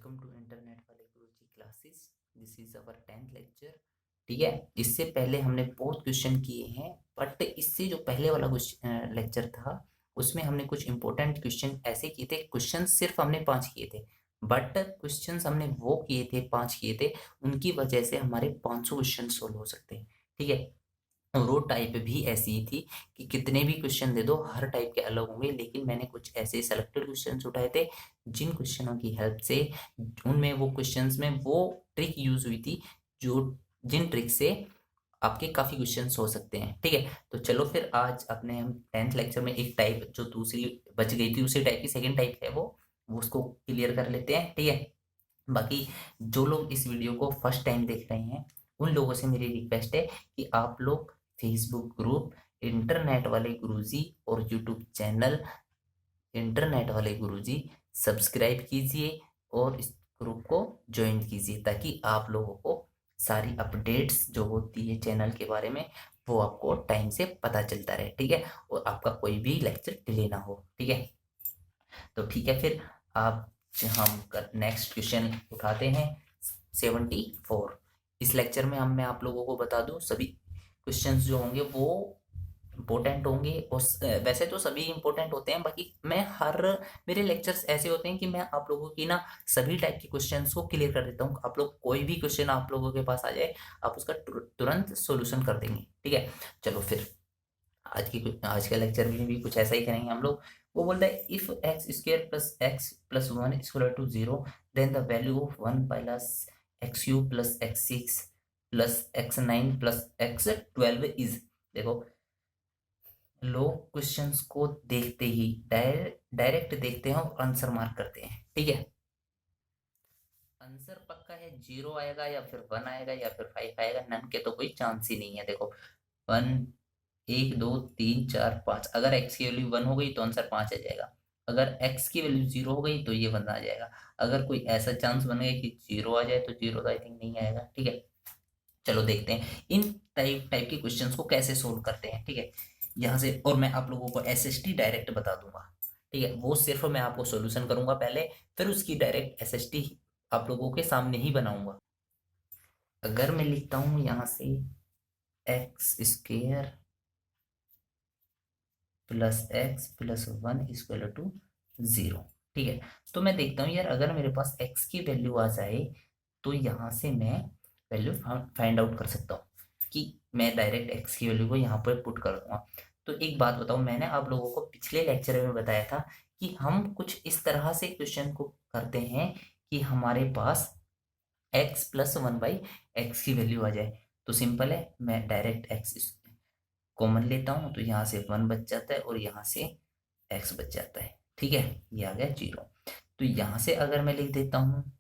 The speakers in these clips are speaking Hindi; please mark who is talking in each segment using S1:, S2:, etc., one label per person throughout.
S1: वेलकम टू इंटरनेट वाले Guruji classes. This is our 10th lecture. ठीक है, इससे पहले हमने बहुत क्वेश्चन किए हैं, बट इससे जो पहले वाला लेक्चर था उसमें हमने कुछ इंपॉर्टेंट क्वेश्चन ऐसे किए थे। क्वेश्चन सिर्फ हमने 5 किए थे, बट क्वेश्चन हमने वो किए थे 5 किए थे, उनकी वजह से हमारे 500 क्वेश्चन सोल्व हो सकते हैं। ठीक है, रो टाइप भी ऐसी ही थी कि कितने भी क्वेश्चन दे दो हर टाइप के अलग होंगे, लेकिन मैंने कुछ ऐसे सेलेक्टेड क्वेश्चन उठाए थे जिन क्वेश्चनों की हेल्प से उनमें वो क्वेश्चंस में वो ट्रिक यूज हुई थी जो जिन ट्रिक से आपके काफी क्वेश्चंस हो सकते हैं। ठीक है, तो चलो फिर आज अपने हम 10th लेक्चर में एक टाइप जो दूसरी बच गई थी उसी टाइप की सेकेंड टाइप है वो उसको क्लियर कर लेते हैं। ठीक है, बाकी जो लोग इस वीडियो को फर्स्ट टाइम देख रहे हैं उन लोगों से मेरी रिक्वेस्ट है कि आप लोग फेसबुक ग्रुप इंटरनेट वाले गुरुजी और यूट्यूब चैनल इंटरनेट वाले गुरुजी सब्सक्राइब कीजिए और इस ग्रुप को ज्वाइन कीजिए ताकि आप लोगों को सारी अपडेट्स जो होती है चैनल के बारे में वो आपको टाइम से पता चलता रहे। ठीक है, और आपका कोई भी लेक्चर डिले ना हो। ठीक है, तो ठीक है फिर आप हम नेक्स्ट क्वेश्चन उठाते हैं 74। इस लेक्चर में मैं आप लोगों को बता दूं सभी क्वेश्चंस जो होंगे वो इम्पोर्टेंट होंगे और वैसे तो सभी इम्पोर्टेंट होते हैं, बाकी मेरे लेक्चर्स ऐसे होते हैं कि मैं आप लोगों की ना सभी टाइप के क्वेश्चंस को क्लियर कर देता हूँ। आप लोग कोई भी क्वेश्चन आप लोगों के पास आ जाए आप उसका तुरंत सॉल्यूशन कर देंगे। ठीक है, चलो फिर आज के लेक्चर में भी कुछ ऐसा ही करेंगे हम लोग। वो बोलता है if X square plus X plus one equal to 0 then the value of 1 plus X cube plus X 6 plus X 9 plus X 12 is. देखो, लोग क्वेश्चंस को देखते ही डायरेक्ट देखते हैं और आंसर मार्क करते हैं। ठीक है, आंसर पक्का है 0 आएगा या फिर 1 आएगा या फिर 5 आएगा, नन के तो कोई चांस ही नहीं है। देखो 1 1 2 3 4 5, अगर एक्स की वैल्यू 1 हो गई तो आंसर 5 आ जाएगा। अगर एक्स की वैल्यू 0 हो गई तो ये 1 आ जाएगा। अगर कोई ऐसा चांस बन गया कि 0 आ जाए तो 0 तो आई थिंक नहीं आएगा। ठीक है, चलो देखते हैं इन टाइप टाइप के क्वेश्चंस को कैसे सोल्व करते हैं। ठीक है, यहाँ से और मैं आप लोगों को एसएसटी डायरेक्ट बता दूंगा। ठीक है, वो सिर्फ मैं आपको सॉल्यूशन करूंगा पहले, फिर उसकी डायरेक्ट एसएसटी आप लोगों के सामने ही बनाऊंगा। अगर मैं लिखता हूं यहाँ से X square plus X plus 1 equal to 0। ठीक है, तो मैं देखता हूँ यार अगर मेरे पास एक्स की वैल्यू आ जाए तो यहाँ से मैं वैल्यू फाइंड आउट कर सकता हूँ कि मैं डायरेक्ट एक्स की वैल्यू को यहाँ पर पुट कर दूंगा। तो एक बात बताऊँ, मैंने आप लोगों को पिछले लेक्चर में बताया था कि हम कुछ इस तरह से क्वेश्चन को करते हैं कि हमारे पास एक्स प्लस 1 बाई एक्स की वैल्यू आ जाए। तो सिंपल है, मैं डायरेक्ट एक्स कॉमन लेता हूँ तो यहाँ से 1 बच जाता है और यहाँ से एक्स बच जाता है। ठीक है, ये आ गया 0। तो यहाँ से अगर मैं लिख देता हूँ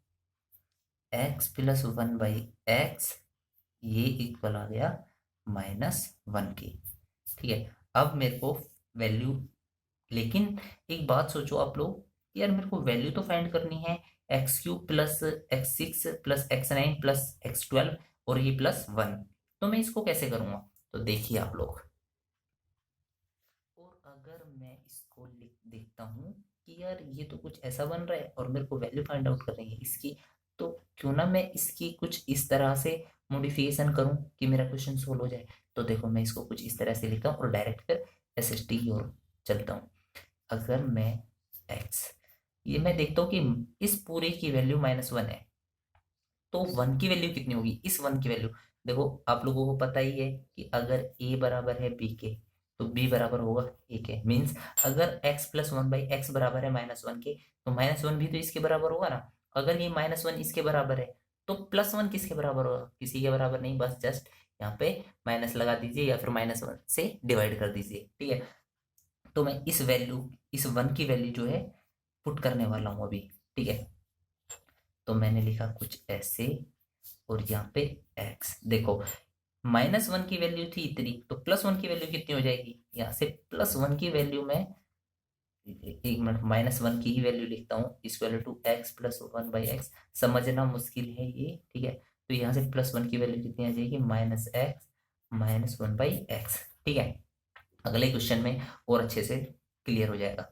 S1: एक्स प्लस 1 बाई एक्स, ये इक्वल आ गया -1 की। ठीक है, अब मेरे को वैल्यू, लेकिन एक बात सोचो आप लोग, यार मेरे को वैल्यू तो फाइंड करनी है x cube plus X 6 plus X 9 plus X 12 और ये +1। तो मैं इसको कैसे करूंगा, तो देखिए आप लोग, और अगर मैं इसको लिख देखता हूँ कि यार ये तो कुछ ऐसा बन रहा है और मेरे को वैल्यू फाइंड आउट करनी है इसकी, तो क्यों ना मैं इसकी कुछ इस तरह से मॉडिफिकेशन करूं कि मेरा क्वेश्चन सोल्व हो जाए। तो देखो मैं इसको कुछ इस तरह से लिखता हूँ और डायरेक्ट फिर एसएसटी की ओर चलता हूँ। अगर मैं एक्स, ये मैं देखता हूँ कि इस पूरे की वैल्यू -1 है, तो 1 की वैल्यू कितनी होगी, इस 1 की वैल्यू देखो आप लोगों को पता ही है कि अगर a बराबर है b के तो b बराबर होगा a के। मीन्स अगर x प्लस 1 बाई एक्स बराबर है -1 के तो -1 भी तो इसके बराबर होगा ना। अगर ये -1 इसके बराबर है तो +1 किसके बराबर होगा, किसी के बराबर नहीं, बस जस्ट यहाँ पे माइनस लगा दीजिए या फिर -1 से डिवाइड कर दीजिए। ठीक है, तो मैं इस 1 की वैल्यू जो है पुट करने वाला हूँ अभी। ठीक है, तो मैंने लिखा कुछ ऐसे और यहाँ पे x, देखो -1 की वैल्यू थी इतनी तो +1 की वैल्यू कितनी हो जाएगी, यहाँ से +1 की वैल्यू में एक मिनट -1 की ही वैल्यू लिखता हूँ equal to X plus 1 by X. समझना मुश्किल है ये। ठीक है, तो यहाँ से +1 की वैल्यू कितनी आ जाएगी -x -1 बाई एक्स। ठीक है, अगले क्वेश्चन में और अच्छे से क्लियर हो जाएगा।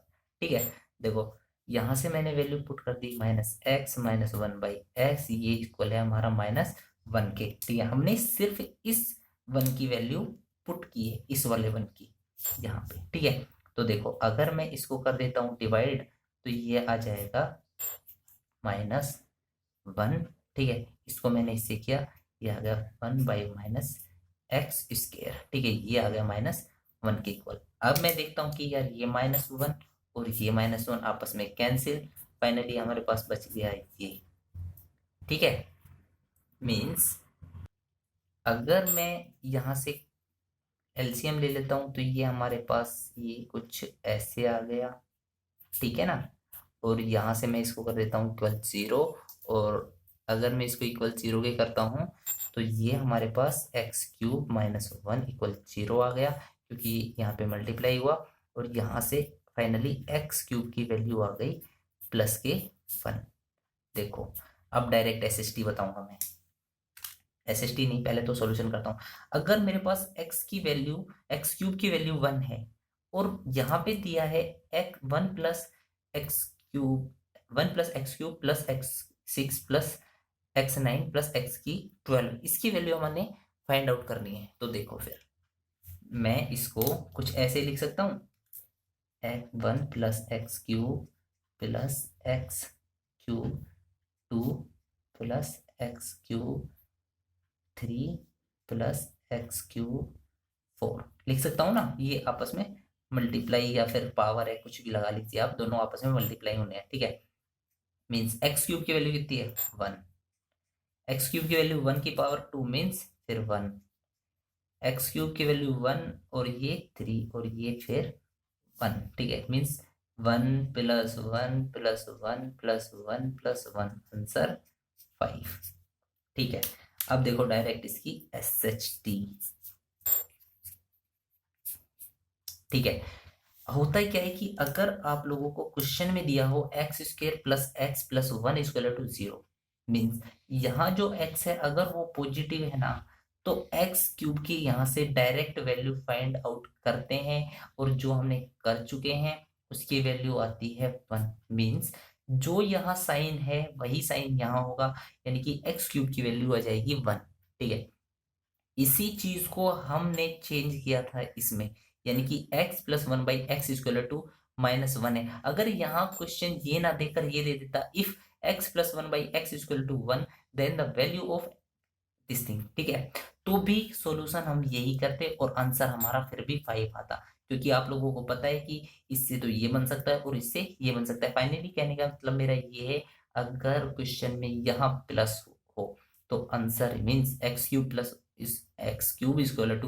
S1: ठीक है, देखो यहाँ से मैंने वैल्यू पुट कर दी -x - 1/x, ये इक्वल है हमारा -1 के। ठीक है, हमने सिर्फ इस 1 की वैल्यू पुट की है, इस वाले 1 की यहाँ पे। ठीक है, तो देखो अगर मैं इसको कर देता हूँ डिवाइड, तो ये आ जाएगा -1। ठीक है, इसको मैंने इससे किया, ये आ गया 1/-x²। ठीक है, ये आ गया -1 के इक्वल। अब मैं देखता हूँ कि यार ये -1 और ये -1 आपस में कैंसिल, फाइनली हमारे पास बच गया ये। ठीक है, मीन्स अगर मैं यहाँ से एलसीएम ले लेता हूँ तो ये हमारे पास ये कुछ ऐसे आ गया। ठीक है ना, और यहाँ से मैं इसको कर देता हूँ इक्वल 0, और अगर मैं इसको इक्वल 0 के करता हूँ तो ये हमारे पास x³ - 1 इक्वल 0 आ गया, क्योंकि यहाँ पे मल्टीप्लाई हुआ, और यहाँ से फाइनली x³ की वैल्यू आ गई प्लस के 1। देखो अब डायरेक्ट एसएसटी बताऊंगा मैं, एसएसटी नहीं, पहले तो सॉल्यूशन करता हूँ। अगर मेरे पास x³ की वैल्यू 1 है, और यहाँ पे दिया है 1 + x³ 1 + x³ + x6 + x9 + x12, इसकी वैल्यू हमने फाइंड आउट करनी है। तो देखो फिर मैं इसको कुछ ऐसे लिख सकता हूँ, 1 + x³ + x³ 2 + x³ 3 + x³ 4 लिख सकता हूँ ना। ये आपस में मल्टीप्लाई या फिर पावर है, कुछ भी लगा लीजिए आप, दोनों आपस में मल्टीप्लाई होने हैं। ठीक है, मीन्स x³ की वैल्यू कितनी है 1, x³ की वैल्यू 1 की पावर 2 मीन्स फिर 1, x³ की वैल्यू 1 और ये 3 और ये फिर 1। ठीक है, मीन्स 1 + 1 + 1 + 1 + 1 आंसर 5। ठीक है, अब देखो डायरेक्ट इसकी SHT। ठीक है, होता है क्या है कि अगर आप लोगों को क्वेश्चन में दिया हो x² + x + 1 = 0, मीन्स यहाँ जो x है अगर वो पॉजिटिव है ना, तो x³ की यहाँ से डायरेक्ट वैल्यू फाइंड आउट करते हैं, और जो हमने कर चुके हैं उसकी वैल्यू आती है 1। मीन्स जो यहाँ साइन है वही साइन यहाँ होगा, यानी कि x³ की वैल्यू आ जाएगी 1। ठीक है, इसी चीज को हमने चेंज किया था इसमें, यानी कि x + 1/x = -1 है। अगर यहाँ क्वेश्चन ये ना देकर ये दे देता, if x + 1/x = 1 then the value of this thing. ठीक है, तो भी सॉल्यूशन हम यही करते और आंसर हमारा फिर भी 5 आता, क्योंकि आप लोगों को पता है कि इससे तो ये बन सकता है और इससे ये बन सकता है। फाइनली कहने का मतलब मेरा ये है, अगर क्वेश्चन में यहाँ प्लस हो तो आंसर मीन्स x³ + इस x³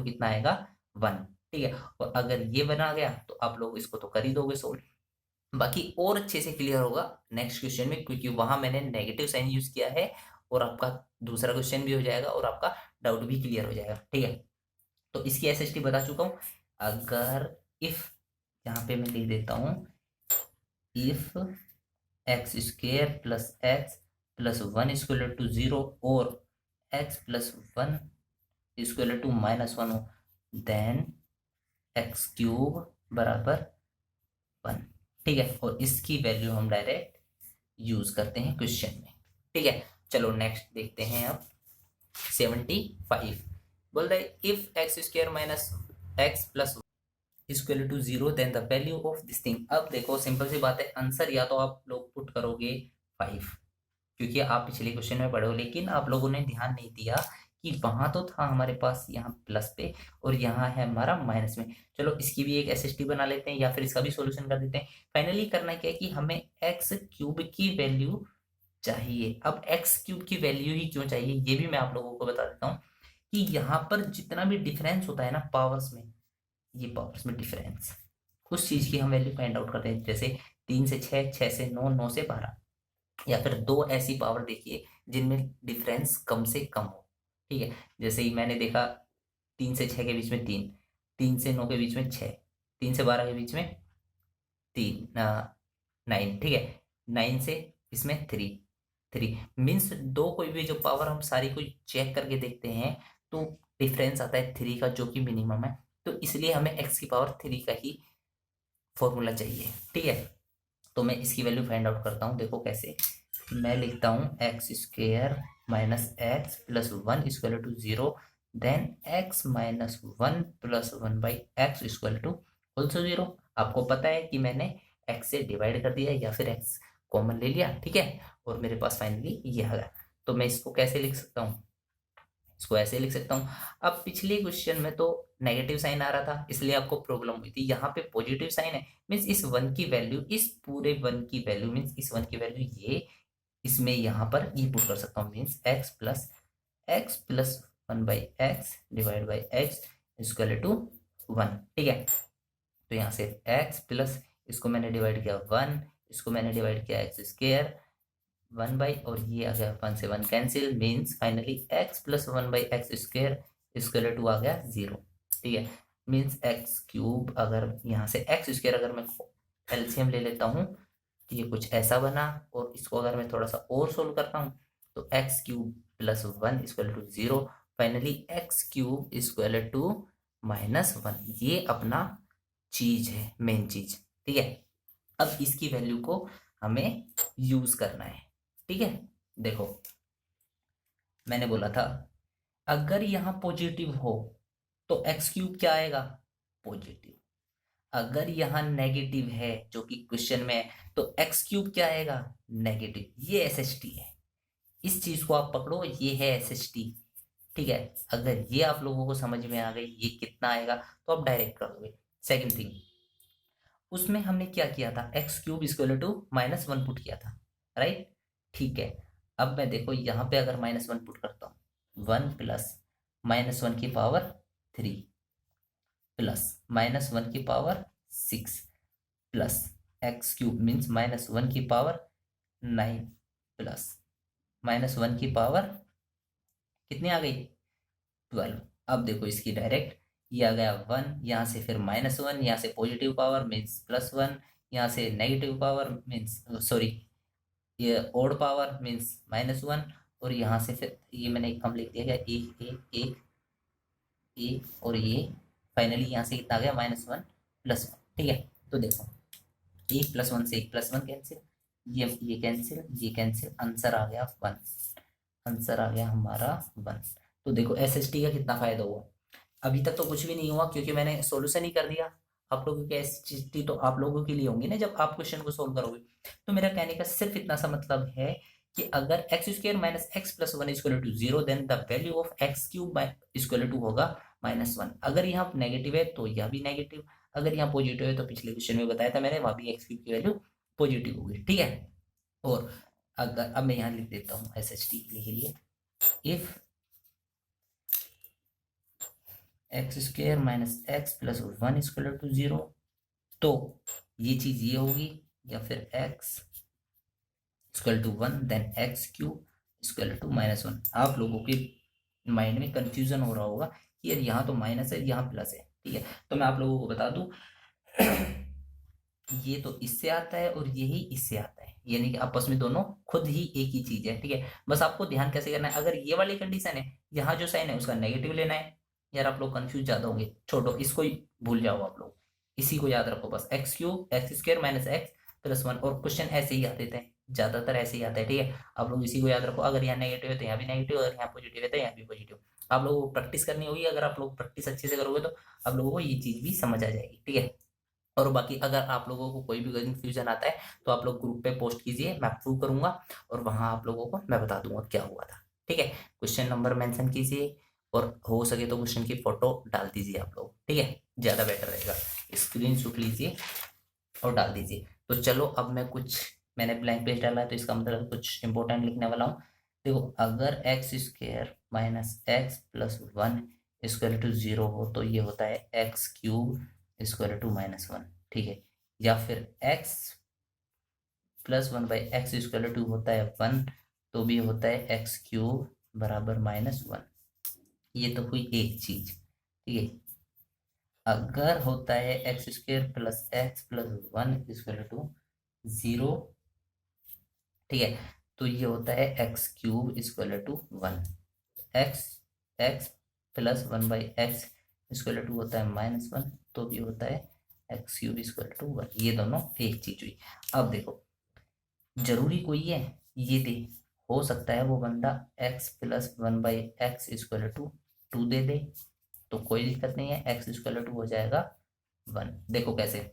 S1: = कितना आएगा 1। ठीक है, और अगर ये बना गया तो आप लोग इसको तो कर ही दोगे सोल्व। बाकी और अच्छे से क्लियर होगा नेक्स्ट क्वेश्चन में, क्योंकि वहां मैंने नेगेटिव साइन यूज किया है, और आपका दूसरा क्वेश्चन भी हो जाएगा और आपका डाउट भी क्लियर हो जाएगा। ठीक है, तो इसकी एसएसटी बता चुका हूं। अगर इफ यहाँ पे मैं लिख देता हूं, इफ x² + x + 1 = 0 और x + 1 = -1 हो, देन x³ = 1। ठीक है, और इसकी वैल्यू हम डायरेक्ट यूज करते हैं क्वेश्चन में। ठीक है, चलो नेक्स्ट देखते हैं अब 75। बोल रहे if x² - x + = 0 then the value of this thing. अब देखो सिंपल सी बात है, आंसर या तो आप लोग पुट करोगे 5, क्योंकि आप पिछले क्वेश्चन में पढ़े हो, लेकिन आप लोगों ने ध्यान नहीं दिया कि वहां तो था हमारे पास यहाँ प्लस पे और यहाँ है हमारा माइनस में। चलो इसकी भी एक एसएसटी बना लेते हैं या फिर इसका भी सॉल्यूशन कर देते हैं। फाइनली करना क्या है कि हमें x³ की वैल्यू चाहिए। अब x³ की वैल्यू ही क्यों चाहिए ये भी मैं आप लोगों को बता देता हूँ, कि यहाँ पर जितना भी डिफरेंस होता है ना पावर्स में, ये पावर्स में डिफरेंस, उस चीज की हम वैल्यू फाइंड आउट करते हैं। जैसे 3 से 6, 6 से 9, 9 से 12, या फिर दो ऐसी पावर देखिए जिनमें डिफरेंस कम से कम हो। ठीक है, जैसे ही मैंने देखा 3 से 6 के बीच में 3, 3 से 9 के बीच में 6, 3 से 12 के बीच में 3, 9। ठीक है, 9 से इसमें 3, 3 मीन्स दो कोई भी जो पावर हम सारी को चेक करके देखते हैं तो डिफरेंस आता है 3 का, जो कि मिनिमम है। तो इसलिए हमें x³ का ही फॉर्मूला चाहिए। ठीक है, तो मैं इसकी वैल्यू फाइंड आउट करता हूँ। देखो कैसे, मैं लिखता हूँ X square minus x plus one equal to zero, then X minus one plus one by x equal to also zero. आपको पता है कि मैंने एक्स से डिवाइड कर दिया या फिर एक्स कॉमन ले लिया, ठीक है, और मेरे पास फाइनली ये आ गया। तो मैं इसको कैसे लिख सकता हूँ, इसको ऐसे लिख सकता हूँ। अब पिछले क्वेश्चन में तो नेगेटिव साइन आ रहा था इसलिए आपको प्रॉब्लम हुई थी, यहाँ पे पॉजिटिव साइन है, मीन्स इस वन की वैल्यू, इस पूरे वन की वैल्यू, मीन्स इस वन की वैल्यू ये इसमें यहाँ पर ये पुट कर सकता हूँ, means x plus one by x divide by x equal to one, ठीक है। तो यहाँ से एक्स प्लस, इसको मैंने डिवाइड किया वन, इसको मैंने डिवाइड किया एक्स स्क्वायर वन बाई, और ये आ गया वन से one cancel, means finally x plus one by x square square two आ गया जीरो, ठीक है। मीन्स एक्स क्यूब, अगर यहाँ से एक्स स्क्वायर अगर मैं एलसीएम ले लेता हूँ तो ये कुछ ऐसा बना, और इसको अगर मैं थोड़ा सा और सोल्व करता हूँ तो x cube plus one equal to zero, finally x cube equal to minus one. ये अपना चीज है, मेन चीज, ठीक है। अब इसकी वैल्यू को हमें यूज करना है, ठीक है। देखो मैंने बोला था अगर यहाँ पॉजिटिव हो तो एक्स क्यूब क्या आएगा, पॉजिटिव। अगर यहाँ नेगेटिव है जो कि क्वेश्चन में है तो एक्स क्यूब क्या आएगा, नेगेटिव। ये एसएसटी है, इस चीज को आप पकड़ो, ये है एसएसटी, ठीक है। अगर ये आप लोगों को समझ में आ गई ये कितना आएगा तो आप डायरेक्ट कर दोगे। सेकंड थिंग, उसमें हमने क्या किया था, x cube equal to minus one put किया था, राइट, ठीक है। अब मैं देखो यहाँ पे अगर माइनस वन पुट करता हूँ, वन प्लस माइनस वन की power three plus minus one की power six plus x cube means minus one की power nine plus minus one की पावर कितनी आ गई, ट्वेल्व। अब देखो इसकी डायरेक्ट ये आ गया वन, यहाँ से फिर माइनस वन, यहाँ से positive power means plus one, यहाँ से नेगेटिव पावर मीन्स सॉरी ये odd power means minus one, और यहाँ से फिर ये मैंने कम लिख दिया गया एक एक एक एक, और ये फाइनली यहाँ से कितना आ गया माइनस वन प्लस वन, ठीक है। तो देखो एक प्लस वन से एक प्लस वन कैंसिल, ये कैंसिल, ये कैंसिल, आंसर आ गया वन, आंसर आ गया हमारा वन। तो देखो एसएसटी का कितना फायदा हुआ। अभी तक तो कुछ भी नहीं हुआ क्योंकि मैंने सॉल्यूशन ही कर दिया। आप लोगों की एसएसटी तो आप लोगों के लिए होंगी ना जब आप क्वेश्चन को सोल्व करोगे। तो मेरा कहने का सिर्फ इतना सा मतलब है कि अगर x square minus x plus one equal to zero, then the value of x cube equal to होगा माइनस वन। अगर यहाँ नेगेटिव है तो यह भी नेगेटिव, अगर यहाँ पॉजिटिव है तो पिछले क्वेश्चन में बताया था मैंने वहां भी एक्स क्यूब की वैल्यू पॉजिटिव होगी, ठीक है। और अगर अब मैं यहाँ लिख देता हूँ एस एच टी के लिए, if x square minus x plus one equal to zero, तो ये चीज ये होगी, या फिर x equal to one, then x cube equal to minus one. आप लोगों के माइंड में कंफ्यूजन हो रहा होगा कि यार यहाँ तो माइनस है यहाँ प्लस है, ठीक है। तो मैं आप लोगों को बता दूं ये तो इससे आता है और यही इससे आता है, यानी कि आपस में दोनों खुद ही एक ही चीज है, ठीक है। बस आपको ध्यान कैसे करना है, अगर ये वाली कंडीशन है यहाँ जो साइन है उसका नेगेटिव लेना है। यार आप लोग कंफ्यूज ज्यादा होंगे, छोड़ो इसको ही भूल जाओ आप लोग, इसी को याद रखो बस, x cube x square minus x plus one. और क्वेश्चन ऐसे ही आते थे, ज्यादातर ऐसे ही आता है, ठीक है। आप लोग इसी को याद रखो, अगर यहाँ नेगेटिव है तो यहाँ भी नेगेटिव, अगर यहाँ पॉजिटिव है तो यहाँ भी पॉजिटिव। आप लोगों को प्रैक्टिस करनी होगी, अगर आप लोग प्रैक्टिस अच्छे से करोगे तो आप लोगों को ये चीज भी समझ आ जाएगी, ठीक है। और बाकी अगर आप लोगों को कोई भी कंफ्यूजन आता है तो आप लोग ग्रुप पे पोस्ट कीजिए, मैं प्रूव करूंगा और वहां आप लोगों को मैं बता दूंगा क्या हुआ था, ठीक है। क्वेश्चन नंबर मेंशन कीजिए और हो सके तो क्वेश्चन की फोटो डाल दीजिए आप लोग, ठीक है, ज्यादा बेटर रहेगा। स्क्रीनशॉट लीजिए और डाल दीजिए। तो चलो अब मैं कुछ, मैंने ब्लैंक पेज डाला है तो इसका मतलब कुछ इंपॉर्टेंट लिखने वाला हूँ। देखो अगर x square minus x plus one equal to zero हो तो ये होता है x cube equal to minus one, ठीक है। या फिर x plus one by x equal to होता है वन, तो भी होता है एक्स क्यूब बराबर माइनस वन। ये तो हुई एक चीज, ठीक है। अगर होता है x square plus one equal to zero, ठीक है, तो ये होता है x cube equal to one. X x plus one by x equal to होता है माइनस वन, तो भी होता है एक्स क्यूब इक्वल टू 1, ये दोनों एक चीज हुई। अब देखो जरूरी कोई है ये दे, हो सकता है वो बंदा x plus 1/x equal to 2 दे दे, तो कोई दिक्कत नहीं है, x इक्वल टू हो जाएगा 1। देखो कैसे,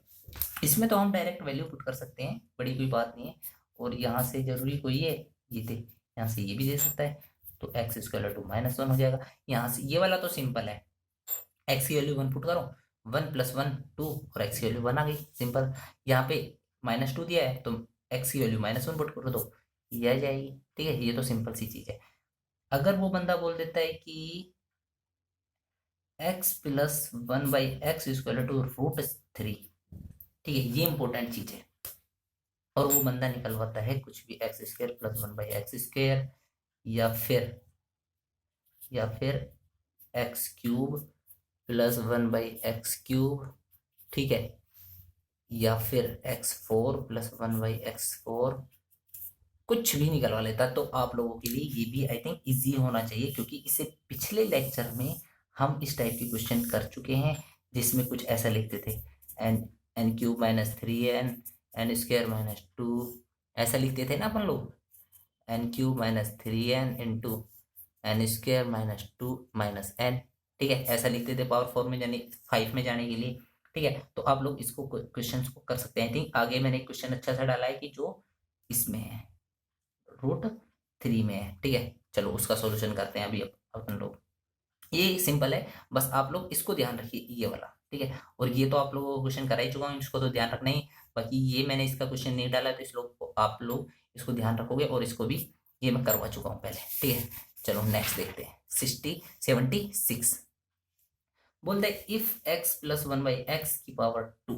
S1: इसमें तो हम डायरेक्ट वैल्यू पुट कर सकते हैं, बड़ी कोई बात नहीं है। और यहाँ से जरूरी कोई है ये दे, यहाँ से ये भी दे सकता है, तो x इक्वल टू -1 हो जाएगा। यहाँ से ये वाला तो सिंपल है, x की वैल्यू 1 पुट करो, 1 + 1 2 और x की वैल्यू 1 आ गई, सिंपल। यहाँ पे -2 दिया है तो x की वैल्यू -1 पुट कर दो, ये आ जाएगी। ठीक है, ये तो सिंपल सी चीज है। अगर वो बंदा बोल देता है कि x plus 1/x equal to √3, ठीक है, ये इंपॉर्टेंट चीज है, और वो बंदा निकलवाता है कुछ भी x² प्लस 1/x², या फिर x³ प्लस 1/x³, ठीक है, या फिर x4 प्लस 1/x4, कुछ भी निकलवा लेता, तो आप लोगों के लिए ये भी आई थिंक इजी होना चाहिए, क्योंकि इससे पिछले लेक्चर में हम इस टाइप की क्वेश्चन कर चुके हैं, जिसमें कुछ ऐसा लिखते थे n³ -3n n² -2, ऐसा लिखते थे ना अपन लोग, n³ -3n into n² -2 -n, ठीक है, ऐसा लिखते थे पावर 4 में यानी 5 में जाने के लिए। ठीक है, तो आप लोग इसको क्वेश्चन को कर सकते हैं। आई थिंक आगे मैंने क्वेश्चन अच्छा सा डाला है कि जो इसमें है √3 में है। ठीक है, चलो उसका सॉल्यूशन करते हैं अभी अपन लोग। ये सिंपल है, बस आप लोग इसको ध्यान रखिए, ये वाला। ठीक है, और ये तो आप लोगों को क्वेश्चन करा ही चुका हूँ, इसको तो ध्यान रखना ही। बाकी ये मैंने इसका क्वेश्चन नहीं डाला, तो इस लोग को आप लोग इसको ध्यान रखोगे, और इसको भी ये मैं करवा चुका हूँ पहले। ठीक है, चलो नेक्स्ट देखते हैं। 76 बोलते हैं इफ x प्लस 1/x की power 2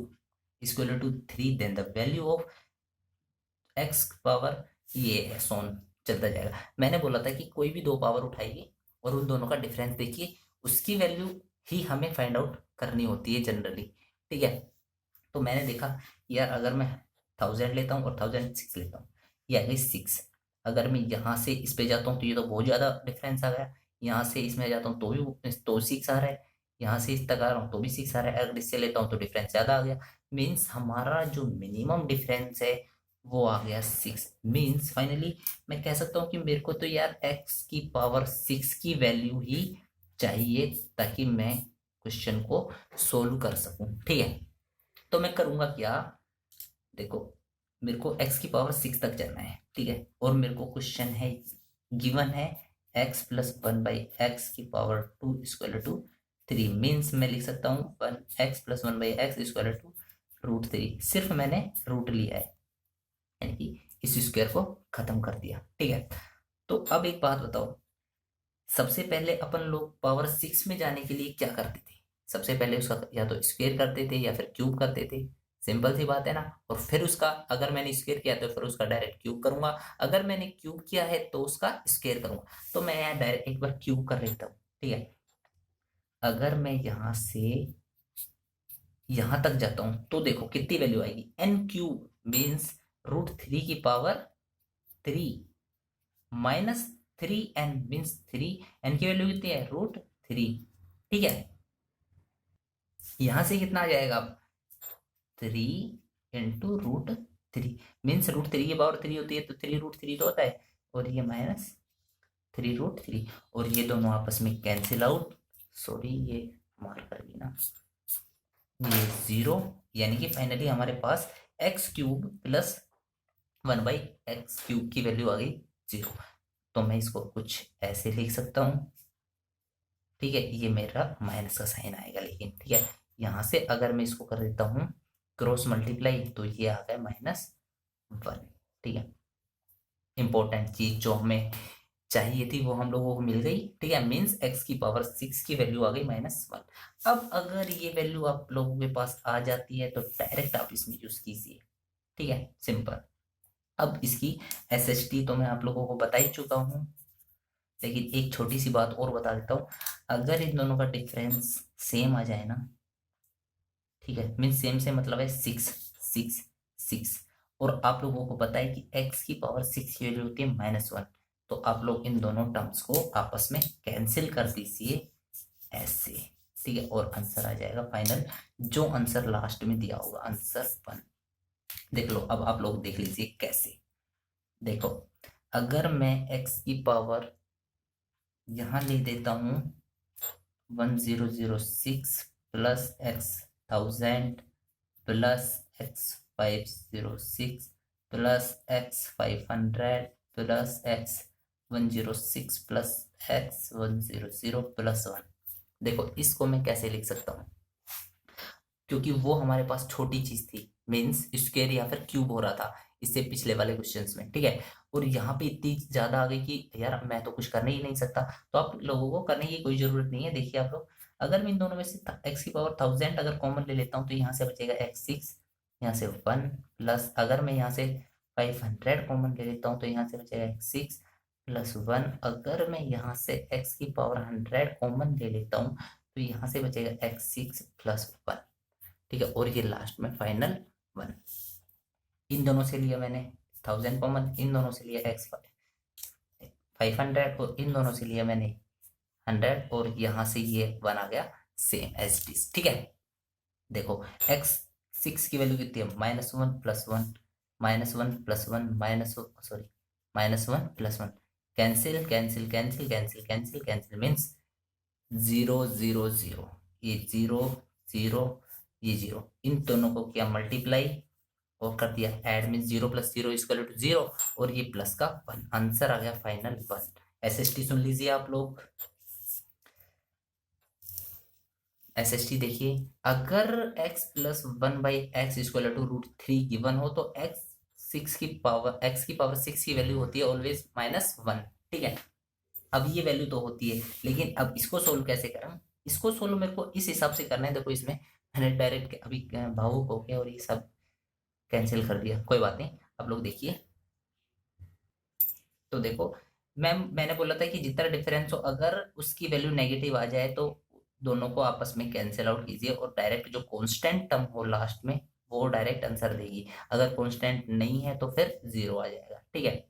S1: equal to 3 then the value of x power, ये है सोन, चलता जाएगा। मैंने बोला था कि कोई भी दो पावर उठाइए और उन दोनों का डिफरेंस देखिए, उसकी वैल्यू ही हमें फाइंड आउट करनी होती है जनरली। ठीक है, तो मैंने देखा यार अगर मैं 1000 लेता हूँ और 1006 लेता हूँ, ये आ गई 6। अगर मैं यहाँ से इस पे जाता हूँ तो ये तो बहुत ज़्यादा डिफरेंस आ गया, यहाँ से इसमें जाता हूँ तो 6 आ रहा है, यहाँ से इस तक आ रहा हूँ तो भी 6 आ रहा है, अगर इससे लेता हूँ तो डिफरेंस ज़्यादा आ गया। मीन्स हमारा जो मिनिमम डिफरेंस है वो आ गया 6। मीन्स फाइनली मैं कह सकता हूँ कि मेरे को तो यार x की पावर 6 की वैल्यू ही चाहिए, ताकि मैं क्वेश्चन को सोल्व कर सकूं। ठीक है, तो मैं करूंगा क्या, देखो मेरे को x की पावर 6 तक जाना है। ठीक है, और मेरे को क्वेश्चन है, गिवन है x प्लस 1/x की पावर 2 इक्वल टू 3। मीन्स मैं लिख सकता हूँ 1x plus 1/x equal to √3। सिर्फ मैंने रूट लिया है, यानी कि इस स्क्वायर को खत्म कर दिया। ठीक है, तो अब एक बात बताओ, सबसे पहले अपन लोग पावर 6 में जाने के लिए क्या करते थे? सबसे पहले उसका या तो स्क्वायर करते थे या फिर क्यूब करते थे, सिंपल सी बात है ना। और फिर उसका अगर मैंने स्क्वायर किया तो फिर उसका डायरेक्ट क्यूब करूंगा, अगर मैंने क्यूब किया है तो उसका स्क्वायर करूंगा। तो मैं यहाँ डायरेक्ट एक बार क्यूब कर लेता हूँ। ठीक है, अगर मैं यहाँ से यहाँ तक जाता हूँ तो देखो कितनी वैल्यू आएगी, n³ मीन्स √3 की पावर 3 -3n मीन्स 3n की वैल्यू कितनी है, √3। ठीक है, यहां से कितना आ जाएगा, 3 इंटू √3 मीन्स √3 की पावर 3 होती है तो 3 √3 तो होता है, और ये -3 √3, और ये दोनों आपस में कैंसिल आउट। सॉरी ये मार कर दी ना, ये 0, यानी कि फाइनली हमारे पास x³ प्लस 1/x³ की वैल्यू आ गई 0। तो मैं इसको कुछ ऐसे लिख सकता हूँ। ठीक है, ये मेरा माइनस का साइन आएगा, लेकिन ठीक है, यहाँ से अगर मैं इसको कर देता हूँ क्रॉस मल्टीप्लाई तो ये आ गया -1। ठीक है, इंपॉर्टेंट चीज जो हमें चाहिए थी वो हम लोगों को मिल गई। ठीक है, मीन्स x की पावर 6 की वैल्यू आ गई -1। अब अगर ये वैल्यू आप लोगों के पास आ जाती है तो डायरेक्ट आप इसमें यूज कीजिए। ठीक है, सिंपल। अब इसकी SHT तो मैं आप लोगों को बता ही चुका हूँ, लेकिन एक छोटी सी बात और बता देता हूँ, अगर इन दोनों का डिफरेंस सेम आ जाए ना, ठीक है, मीन सेम से मतलब है 6 6 6, और आप लोगों को पता है कि x की पावर 6 की वैल्यू होती है -1, तो आप लोग इन दोनों टर्म्स को आपस में कैंसिल कर दीजिए ऐसे। ठीक है, और आंसर आ जाएगा फाइनल जो आंसर लास्ट में दिया होगा, आंसर 1। देख लो, अब आप लोग देख लीजिए कैसे। देखो, अगर मैं x की पावर यहां ले देता हूं 1006 plus x 1000 plus x 506 plus x 500 plus x 106 plus x 100 plus 1। देखो, इसको मैं कैसे लिख सकता हूँ, क्योंकि वो हमारे पास छोटी चीज थी, मीन्स स्क्वायर या फिर क्यूब हो रहा था इससे पिछले वाले क्वेश्चंस में, ठीक है। और यहाँ पे इतनी ज्यादा आ गई कि यार मैं तो कुछ करने ही नहीं सकता, तो आप लोगों को करने की कोई जरूरत नहीं है। देखिए आप लोग, अगर मैं इन दोनों में से x की पावर 1000 अगर कॉमन ले लेता हूँ तो यहाँ से बचेगा x6, यहाँ से 1 प्लस, अगर मैं यहाँ से 500 कॉमन ले लेता हूँ तो यहाँ से बचेगा x6 प्लस 1। अगर मैं यहाँ से x की पावर 100 कॉमन ले लेता हूँ तो यहाँ से बचेगा x6 प्लस 1, ठीक है। और ये लास्ट में फाइनल 1। इन दोनों से लिया मैंने 1000 कॉमन, इन दोनों से लिया x 500 और इन दोनों से लिया मैंने 100, और यहाँ से ये 1 आ गया सेम एज इट इज, ठीक है। देखो, x6 की वैल्यू कितनी है, -1 plus 1 -1 plus 1 -1 plus 1, cancel cancel cancel cancel cancel cancel, means 0 0 0, ये 0 0, ये 0, इन दोनों को किया मल्टीप्लाई और कर दिया add, mean 0 plus 0 equal to 0, और ये प्लस का 1, आंसर आ गया फाइनल 1। एसएसटी सुन लीजिए आप लोग, एसएसटी देखिए, अगर x plus 1/x equal to √3 given हो तो x की पावर 6 की वैल्यू होती है ऑलवेज -1, ठीक है। अब ये वैल्यू तो होती है, लेकिन अब इसको सोल्व कैसे करें, इसको सोल्व मेरे को इस हिसाब से करना है। देखो, इसमें मैंने डायरेक्ट अभी भावुक हो गया और ये सब कैंसिल कर दिया, कोई बात नहीं, आप लोग देखिए। तो देखो, मैंने बोला था कि जितना डिफरेंस हो, अगर उसकी वैल्यू नेगेटिव आ जाए तो दोनों को आपस में कैंसिल आउट कीजिए, और डायरेक्ट जो कांस्टेंट टर्म हो लास्ट में वो डायरेक्ट आंसर देगी। अगर कांस्टेंट नहीं है तो फिर 0 आ जाएगा, ठीक है।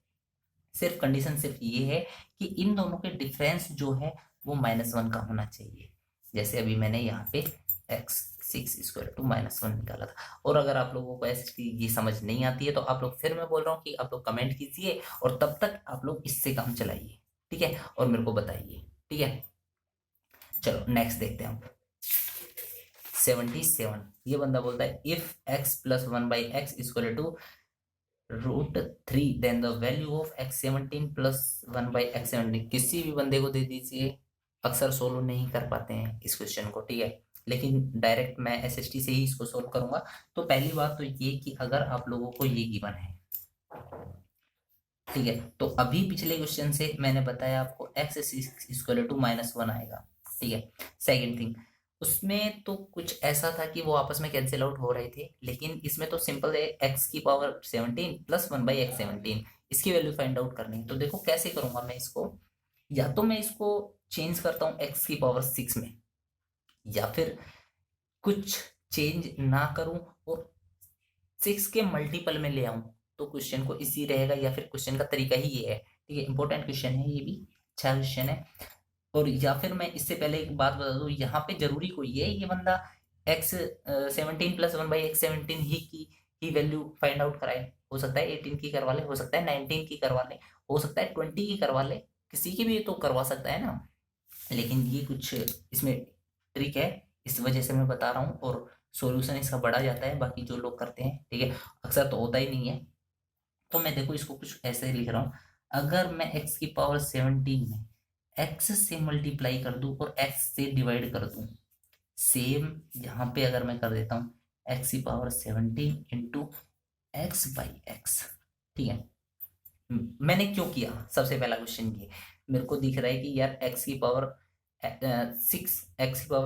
S1: सिर्फ कंडीशन सिर्फ ये है कि इन दोनों के डिफरेंस जो है वो -1 का होना चाहिए, जैसे अभी मैंने यहाँ पे x6 इक्वल टू -1 निकाला था। और अगर आप लोगों को ऐसी ये समझ नहीं आती है तो आप लोग, फिर मैं बोल रहा हूँ कि आप लोग कमेंट कीजिए, और तब तक आप लोग इससे काम चलाइए, ठीक है, और मेरे को बताइए, ठीक है। चलो नेक्स्ट देखते हैं हम। 77, ये बंदा बोलता है if x plus 1/x equal to √3 then the value of x17 plus 1/x17। किसी भी बंदे को दे दीजिए, अक्सर सोल्व नहीं कर पाते हैं इस क्वेश्चन को, ठीक है, लेकिन डायरेक्ट मैं एसएसटी से ही इसको सोल्व करूंगा। तो पहली बात तो ये कि अगर आप लोगों को ये गिवन है, ठीक है, तो अभी पिछले क्वेश्चन से मैंने बताया आपको x इक्वल टू -1 आएगा, ठीक है। सेकेंड थिंग, उसमें तो कुछ ऐसा था कि वो आपस में कैंसिल आउट हो रहे थे, लेकिन इसमें तो सिंपल है, x की पावर 17 प्लस 1/x17, इसकी वैल्यू फाइंड आउट करनी है। तो देखो कैसे करूंगा मैं इसको, या तो मैं इसको चेंज करता हूँ x की पावर 6 में, या फिर कुछ चेंज ना करूं और 6 के मल्टीपल में ले आऊं, तो क्वेश्चन को इजी रहेगा, या फिर क्वेश्चन का तरीका ही ये है, ठीक है। इंपॉर्टेंट क्वेश्चन है, ये भी अच्छा क्वेश्चन है। और या फिर मैं इससे पहले एक बात बता दूं, यहाँ पे जरूरी कोई है, ये बंदा x17 प्लस 1/x17 ही वैल्यू फाइंड आउट कराए, हो सकता है 18 की करवा ले, हो सकता है 19 की करवा ले, हो सकता है 20 की करवा ले, किसी की भी तो करवा सकता है ना। लेकिन ये कुछ इसमें ट्रिक है, इस वजह से मैं बता रहा हूँ, और सॉल्यूशन इसका बढ़ा जाता है बाकी जो लोग करते हैं, ठीक है, अक्सर तो होता ही नहीं है। तो मैं देखो इसको कुछ ऐसे लिख रहा हूँ, अगर मैं x की पावर 17 में x से मल्टीप्लाई कर दूं और x से डिवाइड कर दूं, सेम यहाँ पे अगर मैं कर देता हूँ x की पावर 17 इंटू x/x, ठीक है। मैंने क्यों किया, सबसे पहला क्वेश्चन ये, मेरे को दिख रहा है कि यार x की पावर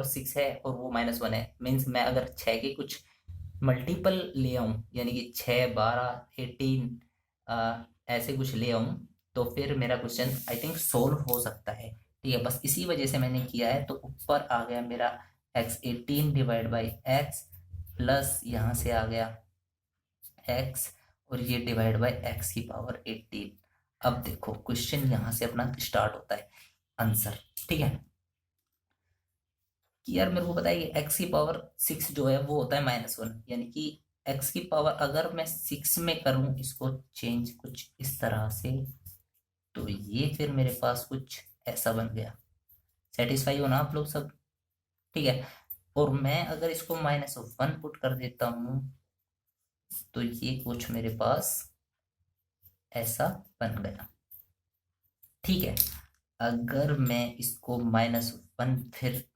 S1: 6 है और वो -1 है, मीन्स मैं अगर 6 के कुछ मल्टीपल ले आऊं, यानी कि 6 12 18 ऐसे कुछ ले आऊं, तो फिर मेरा क्वेश्चन आई थिंक सोल्व हो सकता है, ठीक है। बस इसी वजह से मैंने किया है। तो ऊपर आ गया मेरा x18 divide by x, plus यहाँ से आ गया x, और ये डिवाइड बाई x की पावर 18। अब देखो क्वेश्चन यहाँ से अपना स्टार्ट होता है, आंसर, ठीक है। कि यार मेरे को पता है कि x की पावर 6 जो है वो होता है -1, यानी कि x की पावर अगर मैं 6 में करूं इसको चेंज कुछ इस तरह से, तो ये फिर मेरे पास कुछ ऐसा बन गया। सेटिस्फाई हो ना आप लोग सब? ठीक है। और मैं अगर इसको -1 पुट कर देता हूं तो ये कुछ मेरे पास ऐसा बन गया। ठीक है। अगर मैं इसको -1 फिर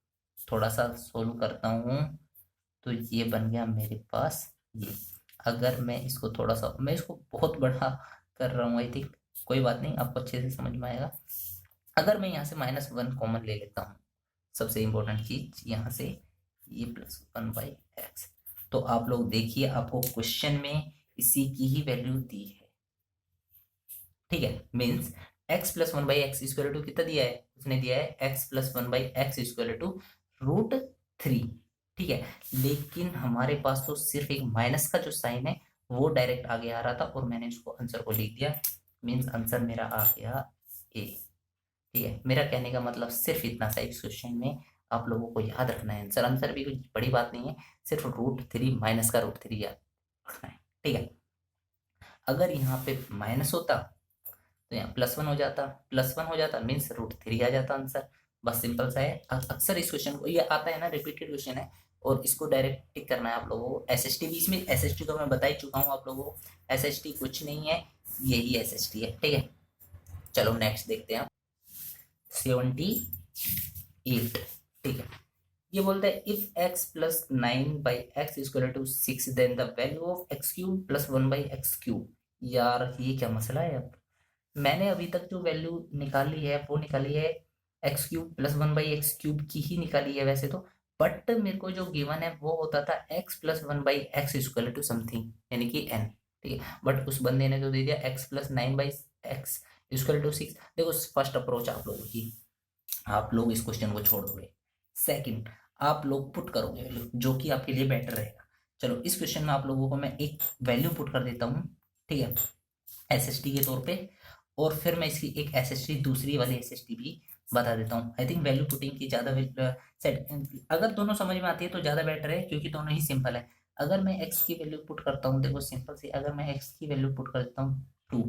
S1: थोड़ा सा सोल्व करता हूं तो ये बन गया मेरे पास ये। अगर मैं इसको थोड़ा सा, मैं इसको बहुत बड़ा कर रहा हूँ आई थिंक, कोई बात नहीं, आपको अच्छे से समझ में आएगा। अगर मैं यहाँ से -1 कॉमन ले लेता हूँ, सबसे इंपॉर्टेंट चीज यहाँ से ये +1/x, तो आप लोग देखिए आपको क्वेश्चन में इसी की ही वैल्यू दी है। ठीक है, means x + 1/x equal to कितना दिया है, उसने दिया है x + 1/x इक्वल टू √3। ठीक है, लेकिन हमारे पास तो सिर्फ एक माइनस का जो साइन है वो डायरेक्ट आगे आ रहा था और मैंने उसको आंसर को लिख दिया, मीन्स आंसर मेरा आ गया ए। ठीक है, मेरा कहने का मतलब सिर्फ इतना सा, इस क्वेश्चन में आप लोगों को याद रखना है आंसर। आंसर भी कुछ बड़ी बात नहीं है, सिर्फ √3 माइनस का √3 याद रखना है। ठीक है, अगर यहाँ पे माइनस होता तो यहाँ +1 हो जाता, +1 हो जाता मीन्स √3 आ जाता आंसर। बस सिंपल सा है। अक्सर इस क्वेश्चन को ये आता है ना, रिपीटेड क्वेश्चन है और इसको डायरेक्ट टिक करना है आप लोगों को। SST भी, इसमें SST तो मैं बता ही चुका हूँ आप लोगों को, SST कुछ नहीं है, यही SST है। ठीक है, चलो नेक्स्ट देखते हैं 78। ठीक है, ये बोलता है if x + 9/x = 6 then the value of x³ + 1/x³। यार ये क्या मसला है? अब मैंने अभी तक जो वैल्यू निकाली है वो निकाली है x³ + 1/x³ की ही निकाली है वैसे तो, बट मेरे को जो गिवन है वो होता था x + 1/x = समथिंग, यानी कि n। ठीक है, बट उस बंदे ने तो दे दिया x + 9/x = 6। देखो फर्स्ट अप्रोच आप लोगों की, आप लोग इस क्वेश्चन को छोड़ दोगे। सेकंड, आप लोग पुट करोगे वैल्यू, जो कि आपके लिए बेटर रहेगा। चलो इस क्वेश्चन में आप लोगों को मैं एक वैल्यू पुट कर देता हूँ, ठीक है, SST के तौर पे, और फिर मैं इसकी एक SST, दूसरी वाली SST भी बता देता हूँ। आई थिंक वैल्यू पुटिंग की ज़्यादा सेट, अगर दोनों समझ में आती है तो ज़्यादा बेटर है, क्योंकि दोनों ही सिंपल है। अगर मैं x की वैल्यू पुट करता हूँ, देखो सिंपल सी, अगर मैं x की वैल्यू पुट कर देता हूँ 2,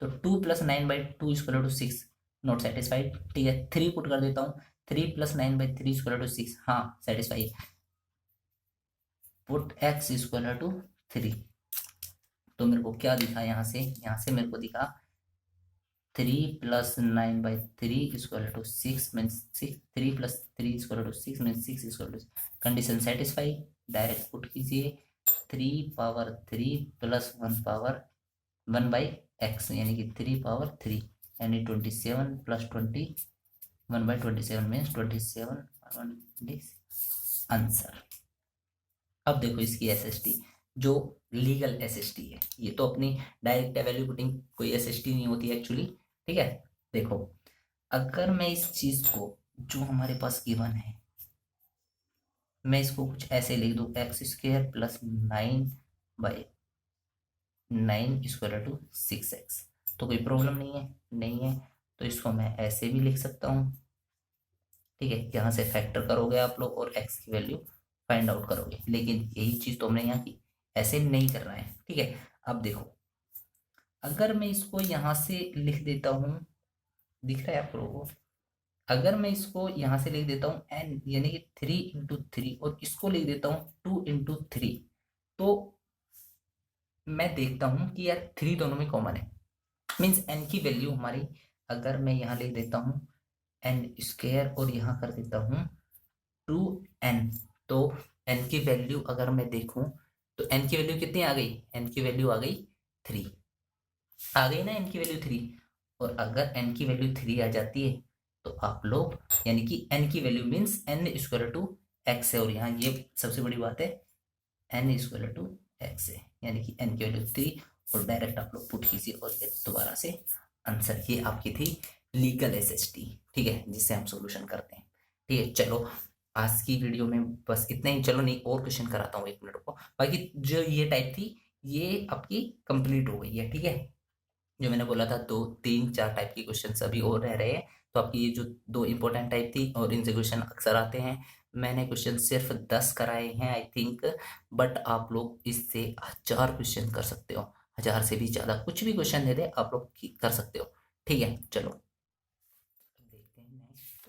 S1: तो 2 + 9/2 = 6, नॉट सेटिस्फाइड। ठीक है, 3 पुट कर देता हूँ, 3 + 9/3 = 6, हाँ सेटिस्फाई। पुट x = 3, तो मेरे को क्या दिखा यहाँ से मेरे को दिखा 3 + 9/3 = 6 means 6, 3 + 3 = 6 means 6 = condition satisfy. Direct put कीजिए 3 पावर 3 + 1 पावर 1/x, यानी कि 3 पावर 3, यानी 27 + 20 1/27 मीन्स 27 आंसर। अब देखो इसकी SST, जो लीगल SST है, ये तो अपनी डायरेक्ट वैल्यू पुटिंग कोई SST नहीं होती एक्चुअली। ठीक है, देखो अगर मैं इस चीज को, जो हमारे पास गिवन है, मैं इसको कुछ ऐसे लिख दूं x² + 9/9 = 6x, तो कोई प्रॉब्लम नहीं है, तो इसको मैं ऐसे भी लिख सकता हूँ। ठीक है, यहाँ से फैक्टर करोगे आप लोग और x की वैल्यू फाइंड आउट करोगे, लेकिन यही चीज तो हमने यहाँ की, ऐसे नहीं करना है। ठीक है, अब देखो अगर मैं इसको यहाँ से लिख देता हूँ, दिख रहा है आप लोगों को, अगर मैं इसको यहाँ से लिख देता हूँ n, यानी कि 3 × 3, और इसको लिख देता हूँ 2 × 3, तो मैं देखता हूँ कि यार 3 दोनों में कॉमन है, मीन्स n की वैल्यू हमारी, अगर मैं यहाँ लिख देता हूँ n² और यहाँ कर देता हूँ 2n, तो n की वैल्यू अगर मैं देखूं तो n की वैल्यू कितनी आ गई, n की वैल्यू आ गई 3, आ गई ना n की वैल्यू 3। और अगर n की वैल्यू 3 आ जाती है तो आप लोग, यानी कि n की वैल्यू मीन्स n = x है, और यहाँ ये सबसे बड़ी बात है n = x है, यानी कि n की वैल्यू 3, और डायरेक्ट आप लोग पुट कीजिए और ये दोबारा से आंसर। ये आपकी थी लीगल SST, ठीक है, जिससे हम सॉल्यूशन करते हैं। ठीक है, चलो आज की वीडियो में बस इतना ही। चलो नहीं, और क्वेश्चन कराता हूँ, 1 मिनट को। बाकी जो ये टाइप थी ये आपकी कंप्लीट हो गई है। ठीक है, जो मैंने बोला था 2 3 4 टाइप की क्वेश्चन अभी और रह रहे हैं, तो आपकी ये जो 2 इंपॉर्टेंट टाइप थी और इनसे क्वेश्चन अक्सर आते हैं, मैंने क्वेश्चन सिर्फ 10 कराए हैं आई थिंक, बट आप लोग इससे 1000 क्वेश्चन कर सकते हो, 1000 से भी ज्यादा कुछ भी क्वेश्चन दे दे आप लोग कर सकते हो। ठीक है, चलो देखते हैं नेक्स्ट।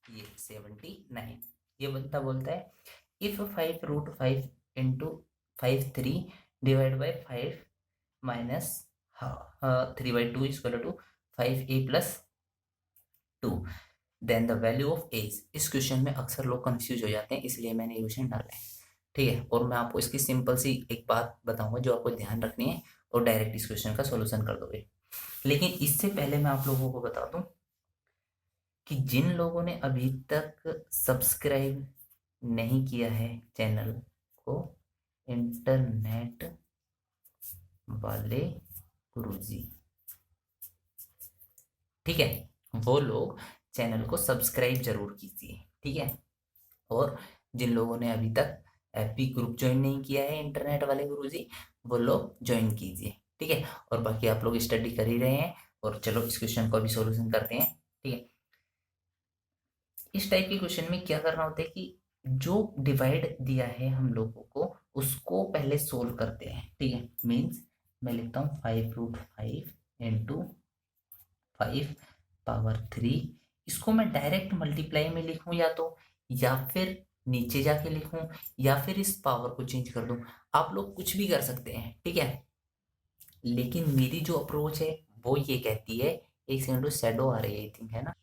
S1: ये 79, ये बंदा बोलता है if 5√5 into 5 3 divide by 5 minus 3/2 equal to 5a+2 then the value of एज। इस क्वेश्चन में अक्सर लोग कंफ्यूज हो जाते हैं, इसलिए मैंने ये क्वेश्चन डाला है। ठीक है, और मैं आपको इसकी सिंपल सी एक बात बताऊंगा जो आपको ध्यान रखनी है, और डायरेक्ट इस क्वेश्चन का सॉल्यूशन कर दोगे। लेकिन इससे पहले मैं आप लोगों को बता दूं कि जिन लोगों ने अभी तक सब्सक्राइब नहीं किया है चैनल को, इंटरनेट वाले गुरुजी, ठीक है, वो लोग चैनल को सब्सक्राइब जरूर कीजिए। ठीक है, और जिन लोगों ने अभी तक एपी ग्रुप ज्वाइन नहीं किया है इंटरनेट वाले गुरुजी, वो लोग ज्वाइन कीजिए। ठीक है, और बाकी आप लोग स्टडी कर ही रहे हैं, और चलो इस क्वेश्चन को भी सॉल्यूशन करते हैं। ठीक है, इस टाइप के क्वेश्चन में क्या करना होता है कि जो डिवाइड दिया है हम लोगों को उसको पहले सोल्व करते हैं। ठीक है, मीन्स मैं लिखता हूँ 5√5 इंटू 5^3। इसको मैं डायरेक्ट मल्टीप्लाई में लिखूं या फिर नीचे जाके लिखूं, या फिर इस पावर को चेंज कर दूं, आप लोग कुछ भी कर सकते हैं। ठीक है, लेकिन मेरी जो अप्रोच है वो ये कहती है, एक सेकंड शैडो आ रही है आई थिंक, है ना,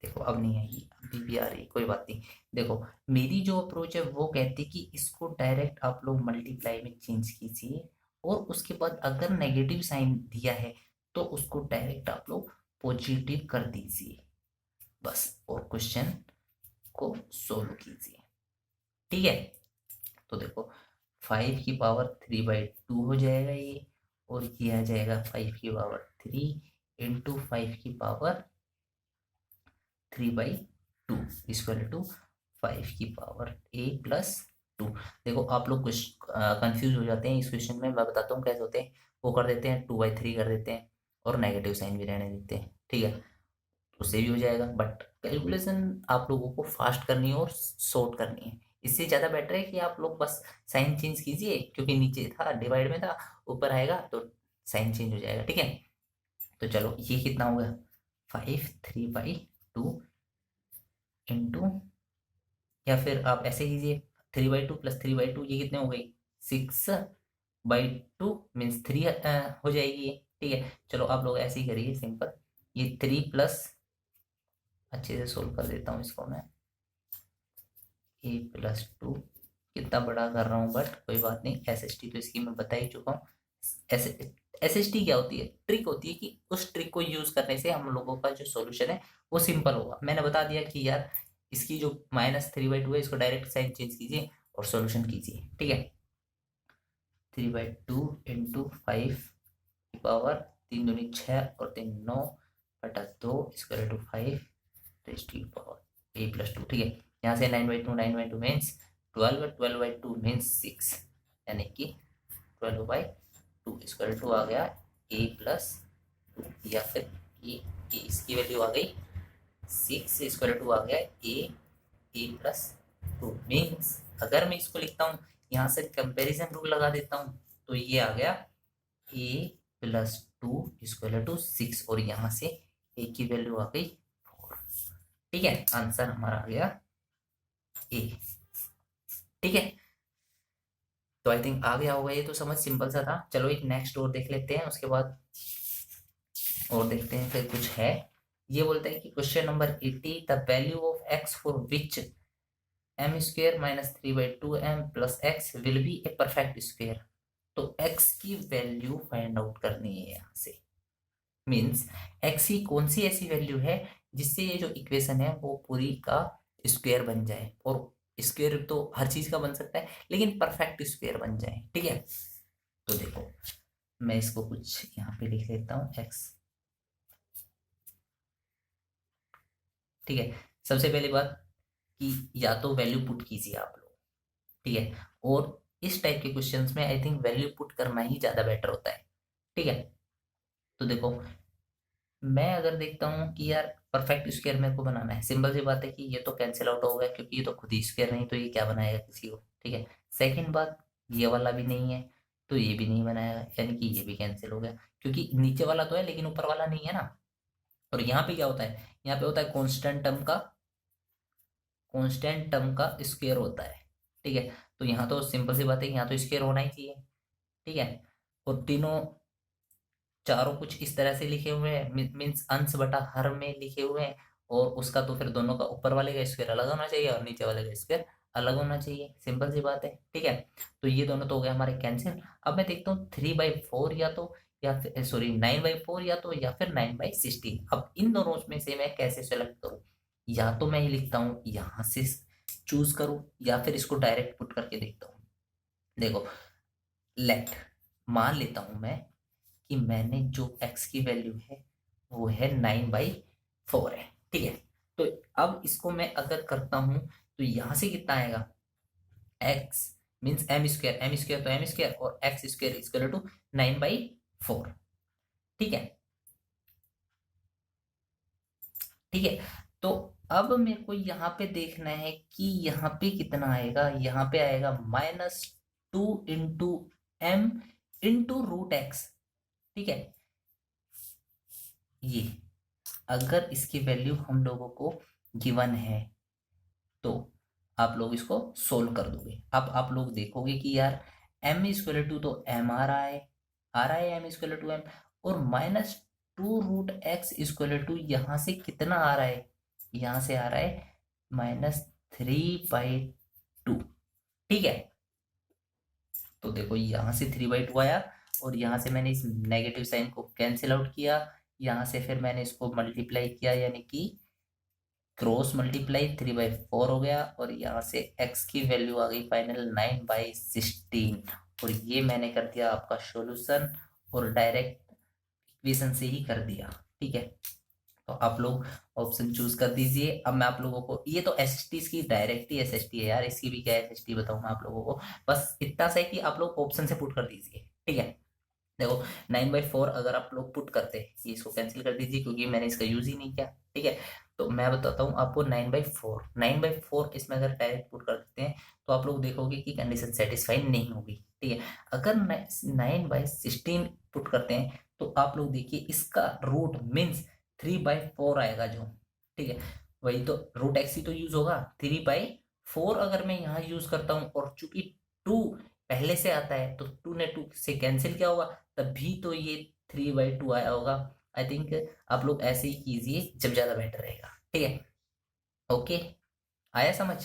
S1: देखो अब नहीं आएगी, अभी भी आ रही है, कोई बात नहीं। देखो मेरी जो अप्रोच है वो कहती है कि इसको डायरेक्ट आप लोग मल्टीप्लाई में चेंज कीजिए, और उसके बाद अगर नेगेटिव साइन दिया है तो उसको डायरेक्ट आप लोग पॉजिटिव कर दीजिए बस, और क्वेश्चन को सोल्व कीजिए। ठीक है, तो देखो 5^3/2 हो जाएगा ये, और किया जाएगा 5^3 इंटू 5^3/2 इक्वल टू 5^a+2। देखो आप लोग कुछ कंफ्यूज हो जाते हैं इस क्वेश्चन में, मैं बताता हूँ कैसे होते हैं। वो कर देते हैं 2/3 कर देते हैं, और नेगेटिव साइन भी रहने देते हैं। ठीक है, उससे भी हो जाएगा, बट कैलकुलेशन आप लोगों को फास्ट करनी है और शॉर्ट करनी है। इससे ज़्यादा बेटर है कि आप लोग बस साइन चेंज कीजिए, क्योंकि नीचे था डिवाइड में था, ऊपर आएगा तो साइन चेंज हो जाएगा। ठीक है, तो चलो ये कितना हो गया, 5/3/2 इंटू, या फिर आप ऐसे कीजिए 3/2 + 3/2, ये कितने हो गई 6/2 मीन्स 3 हो जाएगी ये। ठीक है, चलो आप लोग ऐसे ही करिए सिंपल, ये 3 प्लस, अच्छे से सोल्व कर देता हूँ इसको मैं, a+2, कितना बड़ा कर रहा हूँ बट कोई बात नहीं, SST तो इसकी मैं बता ही चुका हूँ। SST क्या होती है, ट्रिक होती है कि उस ट्रिक को यूज करने से हम लोगों का जो सॉल्यूशन है वो सिंपल होगा। मैंने बता दिया कि यार इसकी जो -3/2 है इसको डायरेक्ट साइन चेंज कीजिए और सॉल्यूशन कीजिए। ठीक है, 3/2 इंटू 5 की पावर 3 दूनी 6 और 3 9 बटा 2 equal to 5 raise to power a+2। ठीक है, यहाँ से 9/2 मीन्स 12, 12/2 मीन्स 6, यानी कि 12/2 इक्वल टू आ गया a+2, या फिर इसकी वैल्यू आ गई 6 इक्वल टू आ गया a+2 मीन्स, अगर मैं इसको लिखता हूँ यहाँ से कंपैरिजन रूल लगा देता हूँ तो ये आ गया a+2 इक्वल टू 6, और यहाँ से a की वैल्यू आ गई 4। ठीक है, आंसर हमारा आ गया ए। ठीक है, तो आई थिंक आ गया होगा, ये तो समझ सिंपल सा था। चलो एक नेक्स्ट और देख लेते हैं, उसके बाद और देखते हैं फिर कुछ है। ये बोलता है कि question number 80, the value of x for which m² - 3/2m + x will be a perfect square. तो x की वैल्यू फाइंड आउट करनी है यहाँ से, मीन्स x की कौन सी ऐसी वैल्यू है जिससे ये जो इक्वेशन है वो पूरी का स्क्वायर बन जाए, और स्क्वायर तो हर चीज का बन सकता है लेकिन परफेक्ट स्क्वायर बन जाए। ठीक है, तो देखो मैं इसको कुछ यहाँ पे लिख लेता हूँ x। ठीक है, सबसे पहली बात कि या तो वैल्यू पुट कीजिए आप लोग। ठीक है, और इस टाइप के क्वेश्चंस में आई थिंक वैल्यू पुट करना ही ज्यादा बेटर होता है। ठीक है, तो देखो मैं अगर देखता हूँ कि यार परफेक्ट स्क्वायर मेरे को बनाना है, सिंपल सी बात है कि ये तो कैंसिल आउट हो गया क्योंकि ये तो खुद ही स्क्वायर नहीं, तो ये क्या बनाएगा किसी को, ठीक है। सेकंड बात, ये वाला भी नहीं है तो ये भी नहीं बनाएगा, यानी कि ये भी कैंसिल हो गया क्योंकि नीचे वाला तो है लेकिन ऊपर वाला नहीं है ना। और यहाँ पे क्या होता है, यहाँ पे होता है कांस्टेंट टर्म का स्क्वायर होता है, ठीक है। तो यहाँ तो सिंपल सी बात है, यहाँ तो स्क्वायर होना ही चाहिए, ठीक है। और तीनों चारों कुछ इस तरह से लिखे हुए हैं, मीन्स अंश बटा हर में लिखे हुए हैं, और उसका तो फिर दोनों का ऊपर वाले का स्क्वायर अलग होना चाहिए और नीचे वाले का स्क्वायर अलग होना चाहिए, सिंपल सी बात है, ठीक है। तो ये दोनों तो हो गए हमारे कैंसिल। अब मैं देखता हूँ 3/4 या तो, या फिर सॉरी 9/4 या तो, या फिर 9/16। अब इन दोनों में से मैं कैसे सेलेक्ट करूँ, या तो मैं ये लिखता हूँ यहाँ से चूज करूँ, या फिर इसको डायरेक्ट पुट करके देखता हूँ। देखो, लेट मान लेता हूं मैं कि मैंने जो x की वैल्यू है वो है 9/4 है, ठीक है। तो अब इसको मैं अगर करता हूं तो यहां से कितना आएगा, x मीन्स एम स्क्वायर तो एम स्क्वायर, और एक्स स्क्वायर इक्वल टू 9/4, ठीक है, ठीक है। तो अब मेरे को यहाँ पे देखना है कि यहाँ पे कितना आएगा, यहाँ पे आएगा -2 × m × √x, ठीक है। ये अगर इसकी वैल्यू हम लोगों को गिवन है तो आप लोग इसको सोल्व कर दोगे। अब आप लोग देखोगे कि यार m इक्वल टू तो m आ रहा है m इक्वल टू m, और -2 √x इक्वल टू यहाँ से कितना आ रहा है, यहाँ से आ रहा है -3/2, ठीक है। तो देखो यहाँ से 3/2 आया, और यहाँ से मैंने इस नेगेटिव साइन को कैंसिल आउट किया, यहाँ से फिर मैंने इसको मल्टीप्लाई किया, यानी कि क्रॉस मल्टीप्लाई 3/4 हो गया, और यहाँ से x की वैल्यू आ गई फाइनल 9/16, और ये मैंने कर दिया आपका सॉल्यूशन, और डायरेक्ट इक्वेशन से ही कर दिया, ठीक है। तो आप लोग ऑप्शन चूज कर दीजिए। अब मैं आप लोगों को, ये तो एसएसटी की डायरेक्ट ही एसएसटी है यार, इसकी भी क्या एसएसटी बताऊं मैं आप लोगों को, बस इतना सा है कि आप लोग ऑप्शन से पुट कर दीजिए, ठीक है। देखो 9/4 अगर आप लोग पुट करते हैं, ये इसको कैंसिल कर दीजिए क्योंकि मैंने इसका यूज ही नहीं किया, ठीक है। तो मैं बताता हूँ आपको 9/4 इसमें अगर डायरेक्ट पुट कर देते हैं तो आप लोग देखोगे कि कंडीशन सेटिस्फाई नहीं होगी, ठीक है। अगर 9/16 पुट करते हैं तो आप लोग देखिए इसका रूट मीन्स 3/4 आएगा जो, ठीक है। वही तो √x ही तो यूज होगा, 3/4 अगर मैं यहाँ यूज करता हूँ, और चूंकि 2 पहले से आता है तो 2 ने 2 से कैंसिल किया होगा, तभी तो ये 3/2 आया होगा। आई थिंक आप लोग ऐसे ही कीजिए जब ज्यादा बेटर रहेगा, ठीक है। ओके, आया समझ।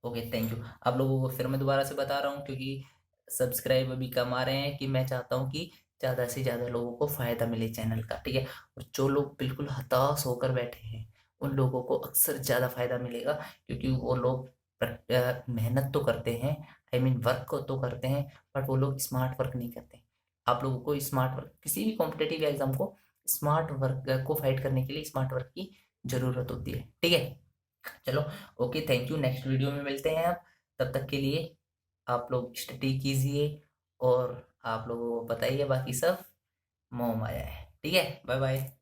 S1: Okay, thank you. आप लोगों को फिर मैं दोबारा से बता रहा हूँ क्योंकि सब्सक्राइब अभी कम आ रहे हैं, कि मैं चाहता हूँ कि ज्यादा से ज्यादा लोगों को फायदा मिले चैनल का, ठीक है। और जो लोग बिल्कुल हताश होकर बैठे हैं उन लोगों को अक्सर ज्यादा फायदा मिलेगा, क्योंकि वो लोग मेहनत तो करते हैं, आई मीन वर्क को तो करते हैं, बट वो लोग स्मार्ट वर्क नहीं करते। आप लोगों को स्मार्ट वर्क, किसी भी कॉम्पिटेटिव एग्जाम को स्मार्ट वर्क को फाइट करने के लिए स्मार्ट वर्क की जरूरत होती है, ठीक है। चलो, okay, thank you. Next video में मिलते हैं आप, तब तक के लिए आप लोग स्टडी कीजिए, और आप लोगों को बताइए बाकी सब मोह माया है, ठीक है। Bye bye.